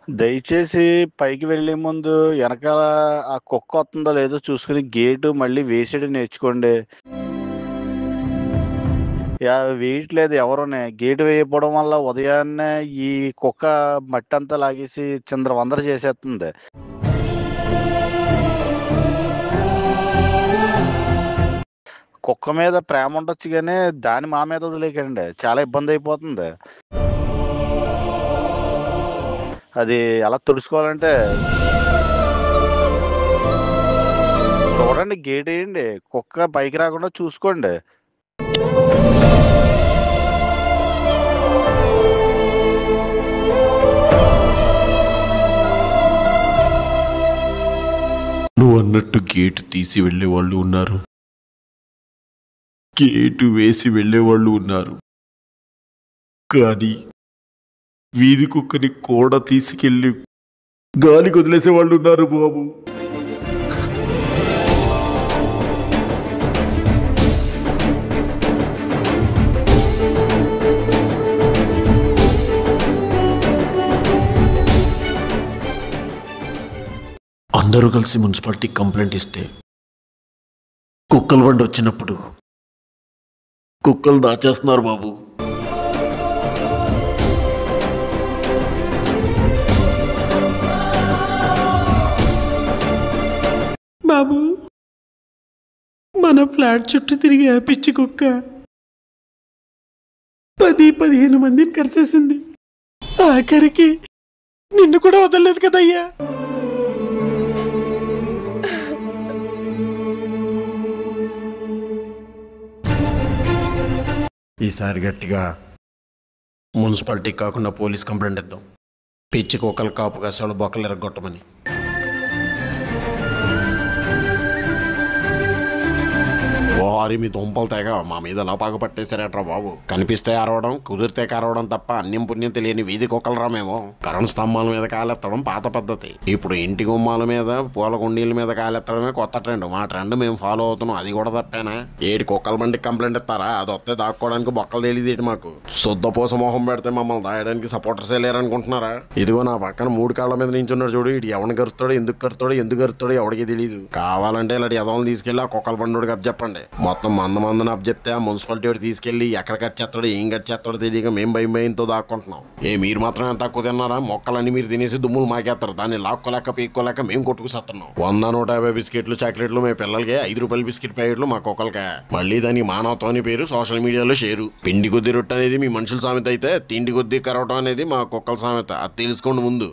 దయచేసి పైకి వెళ్ళే ముందు ఎనకాల ఆ కుక్క వత్తుందో లేదో చూసుకొని గేటు మళ్ళీ వేసేయడం నేర్చుకోండి. వేయట్లేదు ఎవరుని. గేటు వేయకపోవడం వల్ల ఉదయాన్నే ఈ కుక్క మట్టంతా లాగేసి చిందరవందర చేసేస్తుంది. కుక్క మీద ప్రేమ ఉండొచ్చు గానీ, దాన్ని మా మీద వదిలేయకండి. చాలా ఇబ్బందయిపోతుంది. అది ఎలా తుడుచుకోవాలంటే చూడండి గేటేయండి. కుక్క పైకి రాకుండా చూసుకోండి. నువ్వన్నట్టు గేటు తీసి వెళ్ళేవాళ్ళు ఉన్నారు, గేటు వేసి వెళ్ళేవాళ్ళు ఉన్నారు. కానీ వీధి కుక్కని కూడా తీసుకెళ్ళి గాలికి వదిలేసేవాళ్ళు ఉన్నారు బాబు. అందరూ కలిసి మున్సిపాలిటీకి కంప్లైంట్ ఇస్తే కుక్కల బండి వచ్చినప్పుడు కుక్కలు దాచేస్తున్నారు బాబు. బాబు, మన ఫ్లాట్ చుట్టూ తిరిగి ఆ పిచ్చి కుక్క 10-15 మందిని కరిసేసింది. ఆఖరికి నిన్ను కూడా వదలలేదు కదయ్యా. ఈసారి గట్టిగా మున్సిపాలిటీకి కాకుండా పోలీస్ కంప్లైంట్ ఇద్దాం. పిచ్చి కుక్కలు కాపు కాసేవాళ్ళు బొక్కలు ఎరగొట్టమని. ఓహారి మీ దుంపలు తెగ మా మీద ఎలా పాగ పట్టేశారట్రా బాబు. కనిపిస్తే అరవడం, కుదిరితే కరవడం తప్ప అన్యం పుణ్యం తెలియని వీధి కుక్కలరా మేము. కరెంట్ స్తంభాల మీద కాలెత్తడం పాత పద్ధతి. ఇప్పుడు ఇంటి గుమ్మాల మీద, పూల కుండీల మీద కాలెత్తడమే కొత్త ట్రెండ్. మా ట్రెండ్ మేము ఫాలో అవుతున్నాం. అది కూడా తప్పేనా? ఏడు కుక్కల బండికి కంప్లైంట్ ఇస్తారా? అది వస్తే దాక్కోవడానికి బొక్కలు తెలియదేటి మాకు. శుద్ధపూస మొహం పెడితే మమ్మల్ని దాయడానికి సపోర్టర్సే లేరనుకుంటున్నారా? ఇదిగో నా పక్కన 3 కాళ్ళ మీద నించున్నాడు చూడు. ఇటు ఎవరిని కరుతాడో, ఎందుకు కరుతాడో ఎవడికి తెలియదు. కావాలంటే ఇలాంటి ఎదవలను తీసుకెళ్ళి ఆ కుక్కల బండి కప్ చెప్పండి. మొత్తం మందమందని అప్ చెప్తే ఆ మున్సిపాలిటీ వాడు తీసుకెళ్లి ఎక్కడ కట్ చేస్తాడో, ఏం కట్ చేస్తాడో తెలియక మేము భయంతో దాక్కుంటున్నాం. మీరు మాత్రం ఎంత తక్కువ తిన్నారా? మొక్కలన్నీ మీరు తినేసి దుమ్ములు మాకేస్తారు. దాన్ని లాక్కోలేక పీక్కోలేక మేము కొట్టుకుసేస్తున్నాం. 100-150 బిస్కెట్లు, చాక్లెట్లు మేము పిల్లలకి, 5 రూపాయల బిస్కెట్ ప్యాకెట్లు మా కుక్కలకే. మళ్ళీ దానికి మానవత్వం అని పేరు, సోషల్ మీడియాలో షేరు. పిండి కొద్ది రొట్టె అనేది మీ మనుషుల సామెత అయితే, తిండి కొద్ది కరవటం అనేది మా కుక్కల సామెత. అది తెలుసుకోండి ముందు.